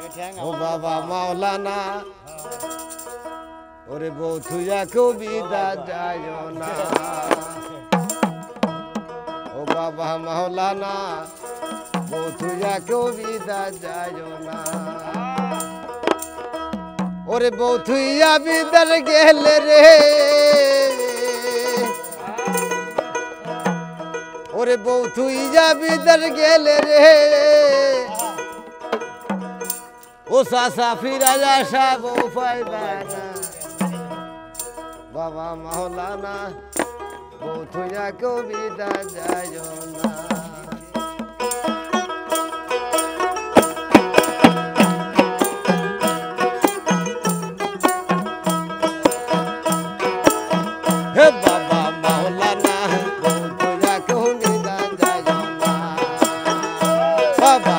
ও বাবা মাওলানা ওরে বউ থুইয়া কেউ বিদা যায় না ও বাবা মাওলানা বউ থুইয়া কেউ বিদা যায় না ওরে বউ থুইয়া বিদার গেলে রে ওরে বউ থুইয়া বিদার গেলে রে ও সাসা ফিরা আসা বউ পাইবা না বাবা মাওলানা বউ থুইয়া কেউ বিদা যায় না হে বাবা মাওলানা বউ থুইয়া কেউ বিদা যায় না বাবা